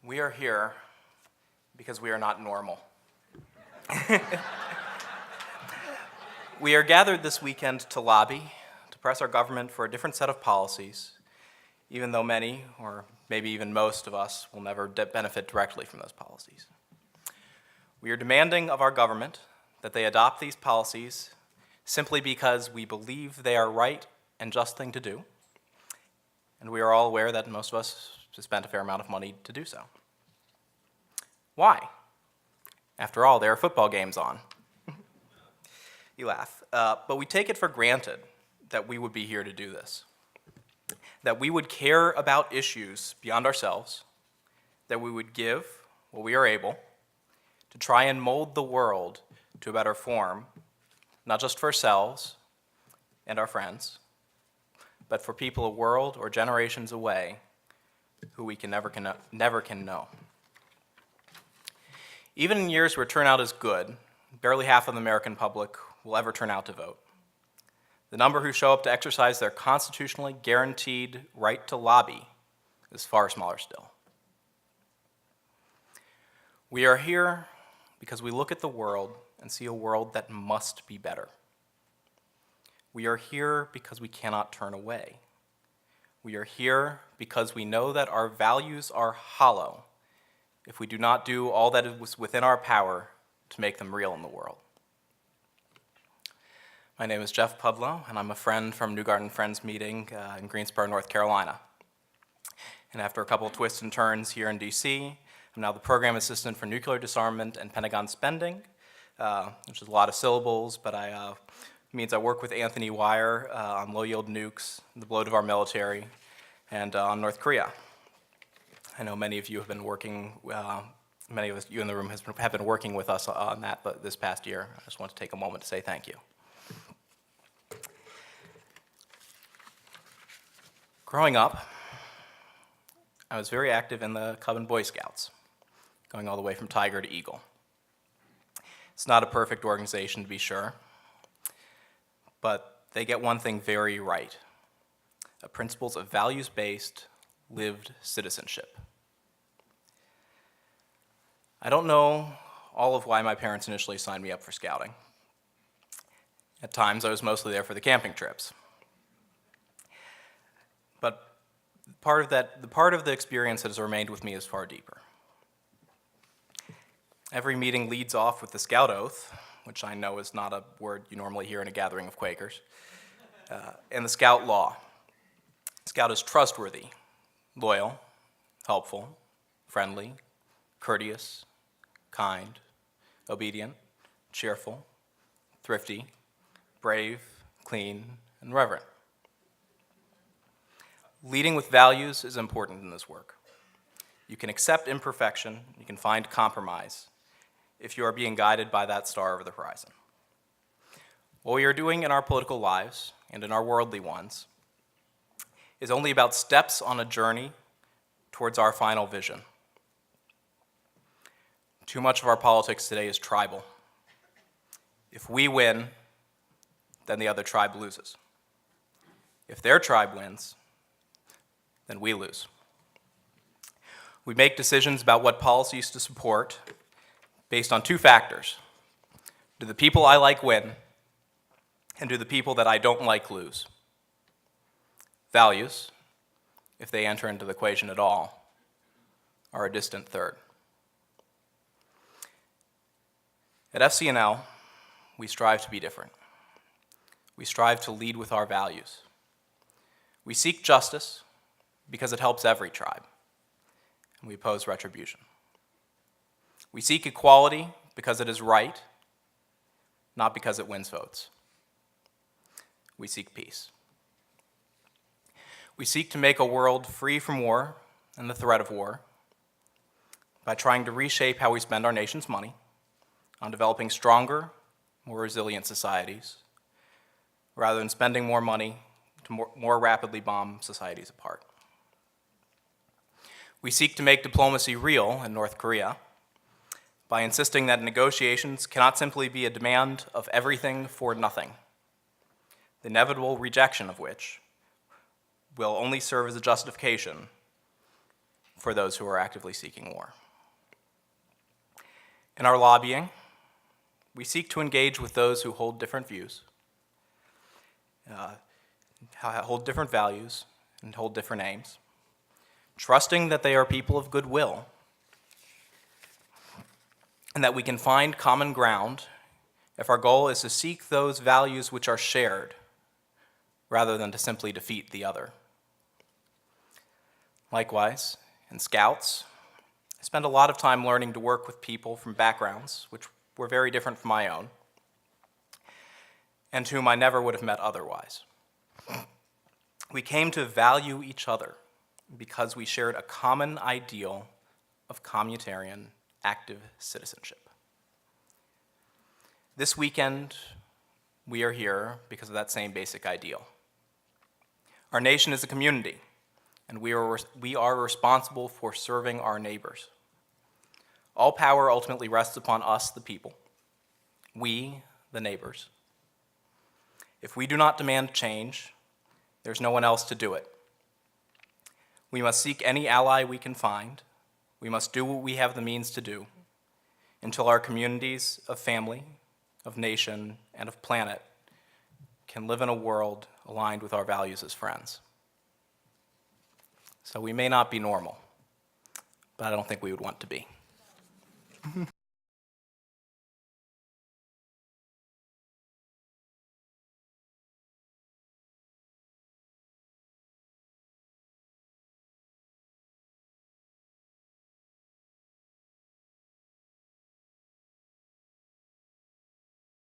We are here because we are not normal. We are gathered this weekend to lobby, to press our government for a different set of policies, even though many, or maybe even most of us, will never benefit directly from those policies. We are demanding of our government that they adopt these policies simply because we believe they are right and just thing to do, and we are all aware that most of us spent a fair amount of money to do so. Why? After all, there are football games on. You laugh. But we take it for granted that we would be here to do this, that we would care about issues beyond ourselves, that we would give what we are able to try and mold the world to a better form, not just for ourselves and our friends, but for people a world or generations away who we never can know. Even in years where turnout is good, barely half of the American public will ever turn out to vote. The number who show up to exercise their constitutionally guaranteed right to lobby is far smaller still. We are here because we look at the world and see a world that must be better. We are here because we cannot turn away. We are here because we know that our values are hollow if we do not do all that is within our power to make them real in the world. My name is Jeff Pudlo, and I'm a friend from New Garden Friends meeting in Greensboro, North Carolina. And after a couple of twists and turns here in DC, I'm now the program assistant for nuclear disarmament and Pentagon spending, which is a lot of syllables, but means I work with Anthony Weir on low-yield nukes, the bloat of our military, and on North Korea. I know many of you have been working, many of you in the room have been working with us on that this past year. I just want to take a moment to say thank you. Growing up, I was very active in the Cub and Boy Scouts, going all the way from Tiger to Eagle. It's not a perfect organization, to be sure, but they get one thing very right: principles of values-based, lived citizenship. I don't know all of why my parents initially signed me up for scouting. At times, I was mostly there for the camping trips. But the part of the experience that has remained with me is far deeper. Every meeting leads off with the Scout Oath, which I know is not a word you normally hear in a gathering of Quakers, and the Scout Law. Scout is trustworthy, loyal, helpful, friendly, courteous, kind, obedient, cheerful, thrifty, brave, clean, and reverent. Leading with values is important in this work. You can accept imperfection, you can find compromise, if you are being guided by that star over the horizon. What we are doing in our political lives, and in our worldly ones, is only about steps on a journey towards our final vision. Too much of our politics today is tribal. If we win, then the other tribe loses. If their tribe wins, then we lose. We make decisions about what policies to support based on two factors. Do the people I like win, and do the people that I don't like lose? Values, if they enter into the equation at all, are a distant third. At FCNL, we strive to be different. We strive to lead with our values. We seek justice because it helps every tribe, and we oppose retribution. We seek equality because it is right, not because it wins votes. We seek peace. We seek to make a world free from war and the threat of war by trying to reshape how we spend our nation's money on developing stronger, more resilient societies, rather than spending more money to more rapidly bomb societies apart. We seek to make diplomacy real in North Korea by insisting that negotiations cannot simply be a demand of everything for nothing, the inevitable rejection of which will only serve as a justification for those who are actively seeking war. In our lobbying, we seek to engage with those who hold different views, hold different values, and hold different aims, trusting that they are people of goodwill and that we can find common ground if our goal is to seek those values which are shared rather than to simply defeat the other. Likewise, in Scouts, I spent a lot of time learning to work with people from backgrounds which were very different from my own and whom I never would have met otherwise. We came to value each other because we shared a common ideal of communitarian active citizenship. This weekend, we are here because of that same basic ideal. Our nation is a community, and we are responsible for serving our neighbors. All power ultimately rests upon us, the people, we, the neighbors. If we do not demand change, there's no one else to do it. We must seek any ally we can find. We must do what we have the means to do until our communities of family, of nation, and of planet can live in a world aligned with our values as friends. So we may not be normal, but I don't think we would want to be.